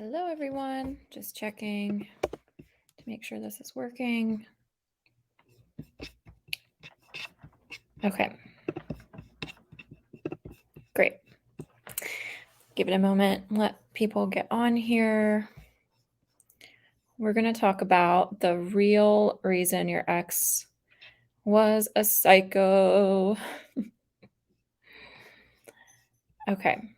Hello, everyone. Just checking to make sure this is working. Okay. Great. Give it a moment. Let people get on here. We're going to talk about the real reason your ex was a psycho. Okay.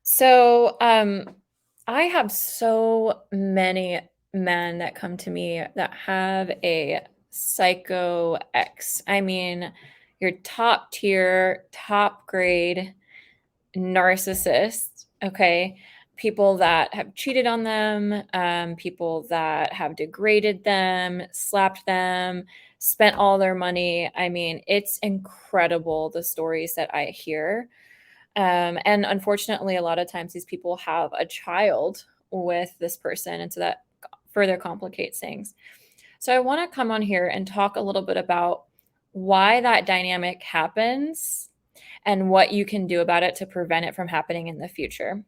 So, I have so many men that come to me that have a psycho ex. I mean, your top tier, top grade narcissist, okay? People that have cheated on them, people that have degraded them, slapped them, spent all their money. I mean, it's incredible the stories that I hear. And unfortunately, a lot of times these people have a child with this person, and so that further complicates things. So I want to come on here and talk a little bit about why that dynamic happens and what you can do about it to prevent it from happening in the future.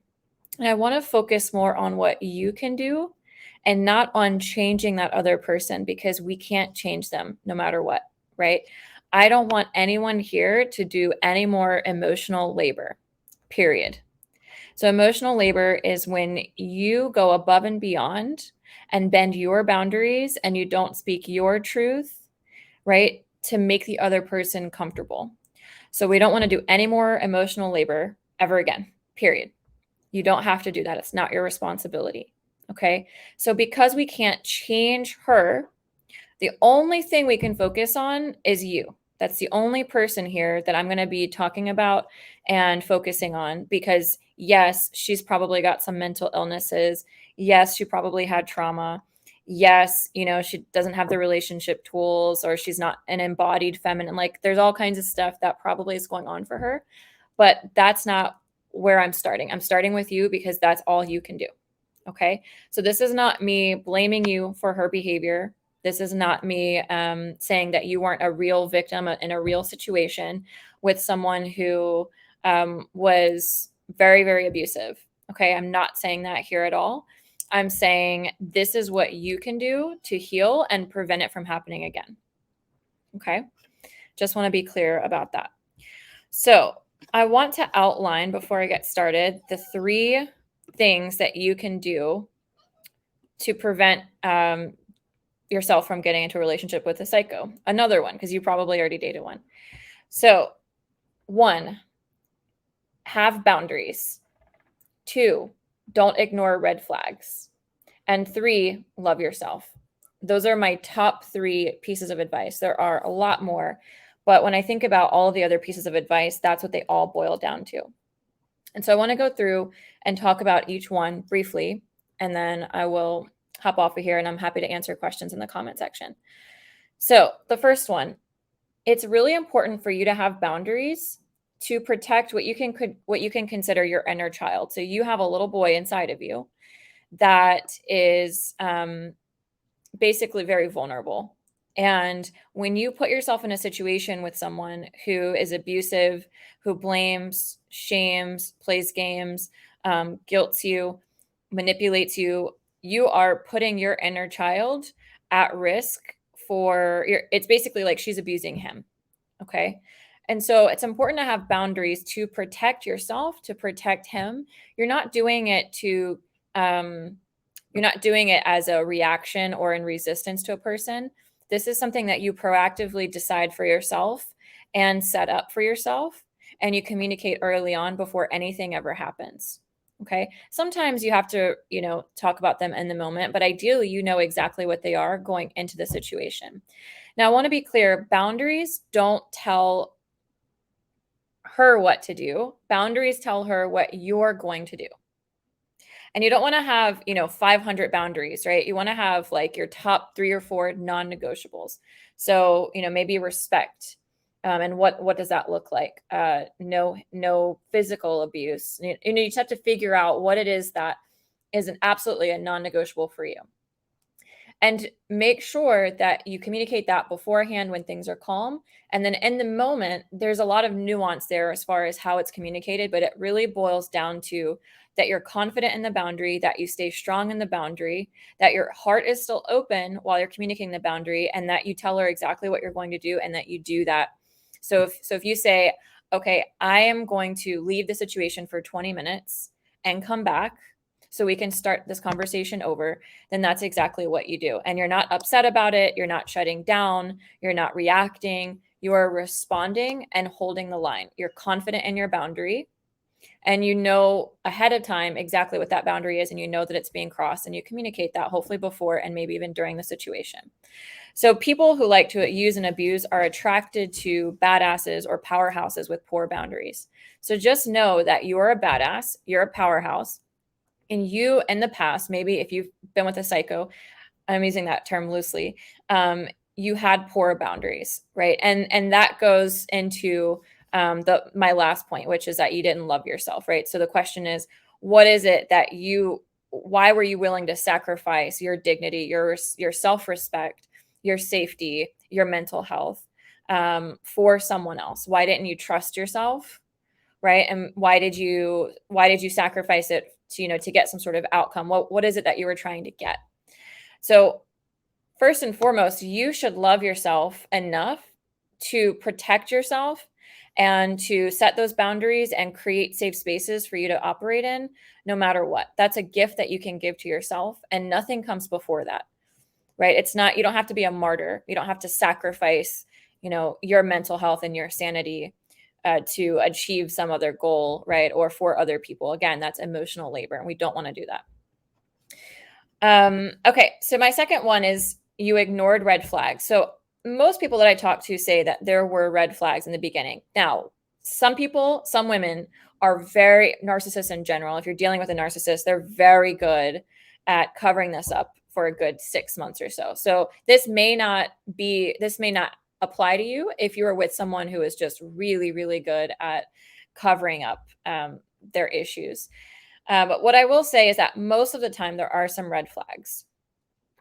And I want to focus more on what you can do and not on changing that other person because we can't change them no matter what, right? I don't want anyone here to do any more emotional labor, period. So, emotional labor is when you go above and beyond and bend your boundaries and you don't speak your truth, right, to make the other person comfortable. So, we don't want to do any more emotional labor ever again, period. You don't have to do that. It's not your responsibility. Okay. So, because we can't change her, the only thing we can focus on is you. That's the only person here that I'm going to be talking about and focusing on because, yes, she's probably got some mental illnesses. Yes, she probably had trauma. Yes, she doesn't have the relationship tools or she's not an embodied feminine. Like, there's all kinds of stuff that probably is going on for her. But that's not where I'm starting. I'm starting with you because that's all you can do. Okay. So this is not me blaming you for her behavior. This is not me saying that you weren't a real victim in a real situation with someone who was very, very abusive. Okay. I'm not saying that here at all. I'm saying this is what you can do to heal and prevent it from happening again. Okay. Just want to be clear about that. So I want to outline before I get started the 3 things that you can do to prevent yourself from getting into a relationship with a psycho. Another one, because you probably already dated one. So, 1, have boundaries. 2, don't ignore red flags. And 3, love yourself. Those are my top 3 pieces of advice. There are a lot more, but when I think about all of the other pieces of advice, that's what they all boil down to. And so I want to go through and talk about each one briefly, and then I will hop off of here and I'm happy to answer questions in the comment section. So, the first one, it's really important for you to have boundaries to protect what you can consider your inner child. So you have a little boy inside of you that is basically very vulnerable. And when you put yourself in a situation with someone who is abusive, who blames, shames, plays games, guilts you, manipulates you, you are putting your inner child at risk it's basically like she's abusing him. Okay. And so it's important to have boundaries to protect yourself, to protect him. You're not doing it you're not doing it as a reaction or in resistance to a person. This is something that you proactively decide for yourself and set up for yourself. And you communicate early on before anything ever happens. Okay. Sometimes you have to, talk about them in the moment, but ideally, you know exactly what they are going into the situation. Now, I want to be clear, boundaries don't tell her what to do. Boundaries tell her what you're going to do. And you don't want to have, 500 boundaries, right? You want to have like your top 3 or 4 non-negotiables. So, maybe respect. And what does that look like? No physical abuse. You just have to figure out what it is that is absolutely a non-negotiable for you. And make sure that you communicate that beforehand when things are calm. And then in the moment, there's a lot of nuance there as far as how it's communicated, but it really boils down to that you're confident in the boundary, that you stay strong in the boundary, that your heart is still open while you're communicating the boundary, and that you tell her exactly what you're going to do and that you do that. So if you say, okay, I am going to leave the situation for 20 minutes and come back so we can start this conversation over, then that's exactly what you do. And you're not upset about it. You're not shutting down. You're not reacting. You are responding and holding the line. You're confident in your boundary and you know ahead of time exactly what that boundary is and you know that it's being crossed and you communicate that hopefully before and maybe even during the situation. So people who like to use and abuse are attracted to badasses or powerhouses with poor boundaries. So just know that you're a badass, you're a powerhouse, and you in the past, maybe if you've been with a psycho, I'm using that term loosely, you had poor boundaries, right? And that goes into the my last point, which is that you didn't love yourself, right? So the question is, what is it that you? Why were you willing to sacrifice your dignity, your self respect, your safety, your mental health for someone else? Why didn't you trust yourself, right? And why did you sacrifice it to to get some sort of outcome? What is it that you were trying to get? So first and foremost, you should love yourself enough to protect yourself and to set those boundaries and create safe spaces for you to operate in no matter what. That's a gift that you can give to yourself, and nothing comes before that, right? It's not, you don't have to be a martyr. You don't have to sacrifice, your mental health and your sanity to achieve some other goal, right? Or for other people. Again, that's emotional labor, and we don't want to do that. Okay, so my second one is you ignored red flags. So most people that I talk to say that there were red flags in the beginning. Now, some people, some women are very narcissists in general. If you're dealing with a narcissist, they're very good at covering this up for a good 6 months or so. So this may not apply to you if you are with someone who is just really, really good at covering up their issues. But what I will say is that most of the time there are some red flags,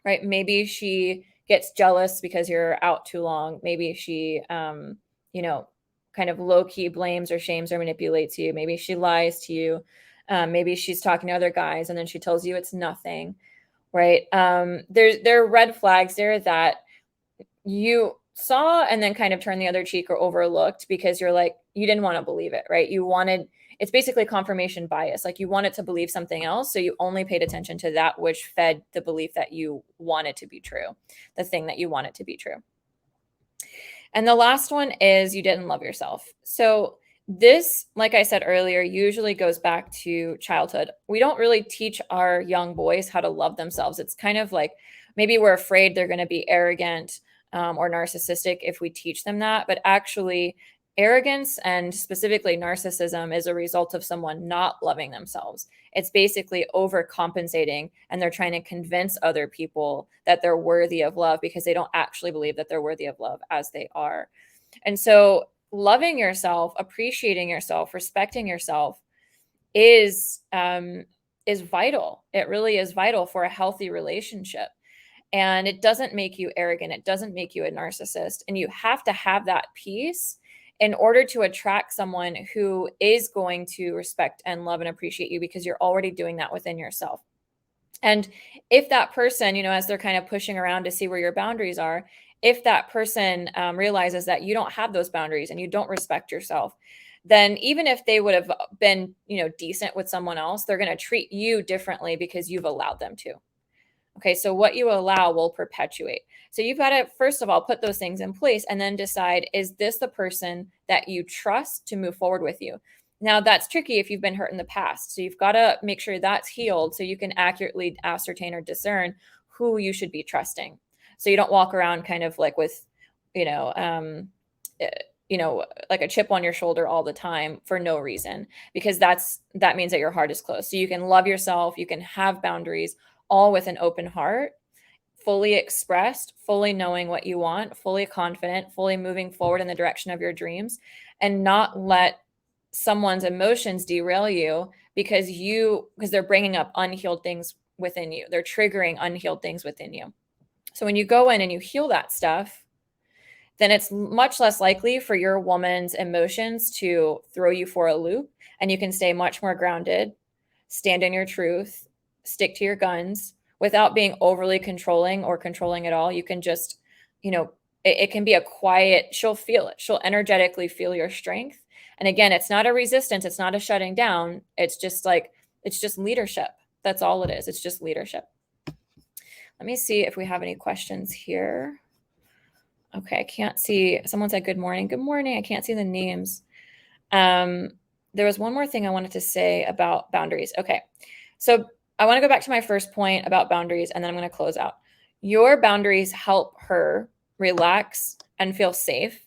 right? Maybe she gets jealous because you're out too long. Maybe she, kind of low key blames or shames or manipulates you. Maybe she lies to you. Maybe she's talking to other guys and then she tells you it's nothing, right? There are red flags there that you saw and then kind of turned the other cheek or overlooked because you're like, you didn't want to believe it, right? It's basically confirmation bias. Like you wanted to believe something else. So you only paid attention to that which fed the belief that you wanted to be true, the thing that you wanted to be true. And the last one is you didn't love yourself. So this, like I said earlier, usually goes back to childhood. We don't really teach our young boys how to love themselves. It's kind of like maybe we're afraid they're going to be arrogant or narcissistic if we teach them that. But actually, arrogance and specifically narcissism is a result of someone not loving themselves. It's basically overcompensating and they're trying to convince other people that they're worthy of love because they don't actually believe that they're worthy of love as they are. And so loving yourself, appreciating yourself, respecting yourself is vital. It really is vital for a healthy relationship. And it doesn't make you arrogant. It doesn't make you a narcissist. And you have to have that peace in order to attract someone who is going to respect and love and appreciate you because you're already doing that within yourself. And if that person, as they're kind of pushing around to see where your boundaries are, if that person realizes that you don't have those boundaries and you don't respect yourself, then even if they would have been, decent with someone else, they're going to treat you differently because you've allowed them to. Okay, so what you allow will perpetuate. So you've got to, first of all, put those things in place and then decide, is this the person that you trust to move forward with you? Now, that's tricky if you've been hurt in the past. So you've got to make sure that's healed so you can accurately ascertain or discern who you should be trusting. So you don't walk around kind of like with, you know, um, eh, like a chip on your shoulder all the time for no reason, because that means that your heart is closed. So you can love yourself, you can have boundaries, all with an open heart, fully expressed, fully knowing what you want, fully confident, fully moving forward in the direction of your dreams, and not let someone's emotions derail you because they're bringing up unhealed things within you. They're triggering unhealed things within you. So when you go in and you heal that stuff, then it's much less likely for your woman's emotions to throw you for a loop, and you can stay much more grounded, stand in your truth, stick to your guns without being overly controlling or controlling at all. You can just, it can be a quiet, she'll feel it. She'll energetically feel your strength. And again, it's not a resistance, it's not a shutting down. It's just leadership. That's all it is. It's just leadership. Let me see if we have any questions here. Okay, I can't see. Someone said good morning. Good morning. I can't see the names. There was one more thing I wanted to say about boundaries. Okay, so I want to go back to my first point about boundaries, and then I'm going to close out. Your boundaries help her relax and feel safe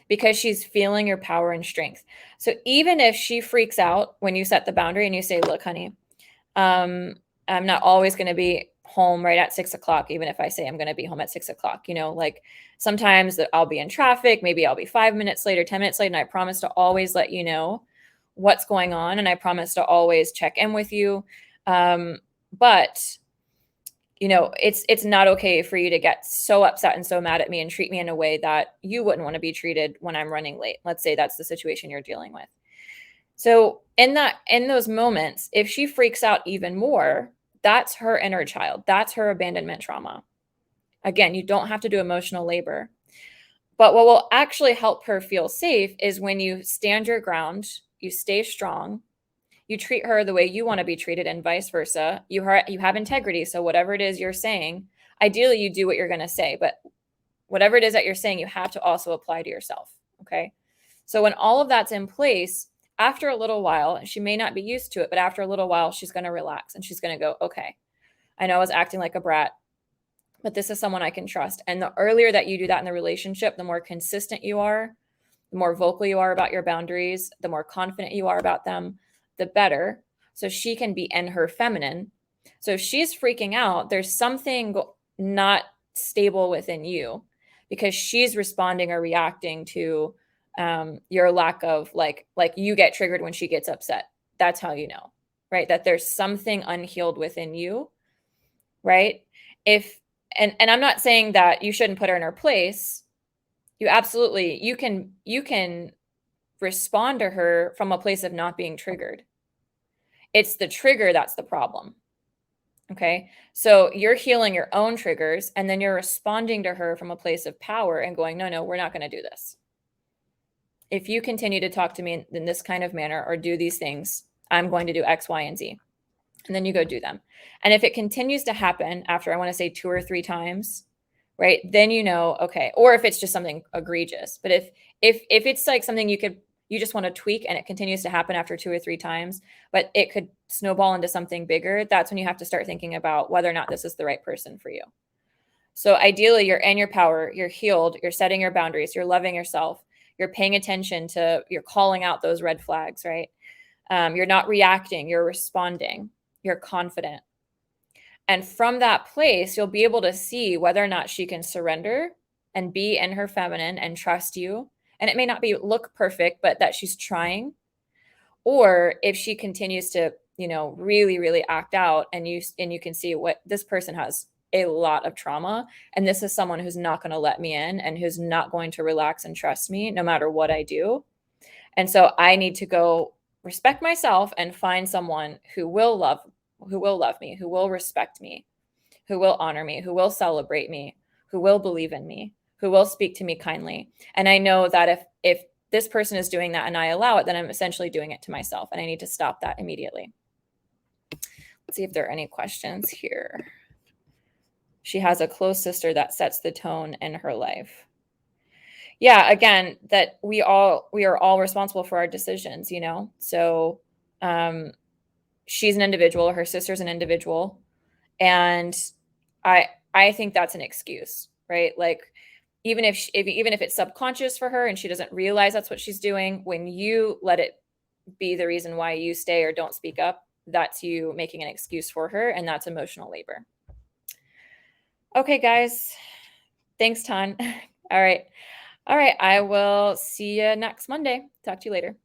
because she's feeling your power and strength. So even if she freaks out when you set the boundary and you say, look, honey, I'm not always going to be home right at 6:00, even if I say I'm going to be home at 6:00. Like sometimes I'll be in traffic, maybe I'll be 5 minutes late or 10 minutes late. And I promise to always let you know what's going on. And I promise to always check in with you. But it's not okay for you to get so upset and so mad at me and treat me in a way that you wouldn't want to be treated when I'm running late. Let's say that's the situation you're dealing with. So in those moments, if she freaks out even more, that's her inner child. That's her abandonment trauma. Again, you don't have to do emotional labor. But what will actually help her feel safe is when you stand your ground, you stay strong, you treat her the way you want to be treated and vice versa. You have integrity. So whatever it is you're saying, ideally you do what you're going to say, but whatever it is that you're saying, you have to also apply to yourself. Okay. So when all of that's in place, after a little while, she may not be used to it, but after a little while, she's going to relax and she's going to go, okay, I know I was acting like a brat, but this is someone I can trust. And the earlier that you do that in the relationship, the more consistent you are, the more vocal you are about your boundaries, the more confident you are about them, the better. So she can be in her feminine. So if she's freaking out, there's something not stable within you because she's responding or reacting to your lack of like you get triggered when she gets upset. That's how you know, right? That there's something unhealed within you, right? And I'm not saying that you shouldn't put her in her place. You can respond to her from a place of not being triggered. It's the trigger that's the problem. Okay. So you're healing your own triggers and then you're responding to her from a place of power and going, no, we're not going to do this. If you continue to talk to me in this kind of manner or do these things, I'm going to do X, Y, and Z. And then you go do them. And if it continues to happen after, I want to say 2 or 3 times, right? Then okay. Or if it's just something egregious. But if it's like something you just want to tweak and it continues to happen after 2 or 3 times, but it could snowball into something bigger, that's when you have to start thinking about whether or not this is the right person for you. So ideally, you're in your power, you're healed, you're setting your boundaries, you're loving yourself, you're paying attention you're calling out those red flags, right? You're not reacting, you're responding, you're confident. And from that place, you'll be able to see whether or not she can surrender and be in her feminine and trust you. And it may not look perfect, but that she's trying. Or if she continues to, really, really act out and you can see what this person has a lot of trauma. And this is someone who's not going to let me in and who's not going to relax and trust me no matter what I do. And so I need to go respect myself and find someone who will love me, who will respect me, who will honor me, who will celebrate me, who will believe in me, who will speak to me kindly. And I know that if this person is doing that and I allow it, then I'm essentially doing it to myself. And I need to stop that immediately. Let's see if there are any questions here. She has a close sister that sets the tone in her life. Yeah, again, that we are all responsible for our decisions, So she's an individual, her sister's an individual. And I think that's an excuse, right? Like even if it's subconscious for her and she doesn't realize that's what she's doing, when you let it be the reason why you stay or don't speak up, that's you making an excuse for her, and that's emotional labor. Okay, guys. Thanks, Ton. All right. I will see you next Monday. Talk to you later.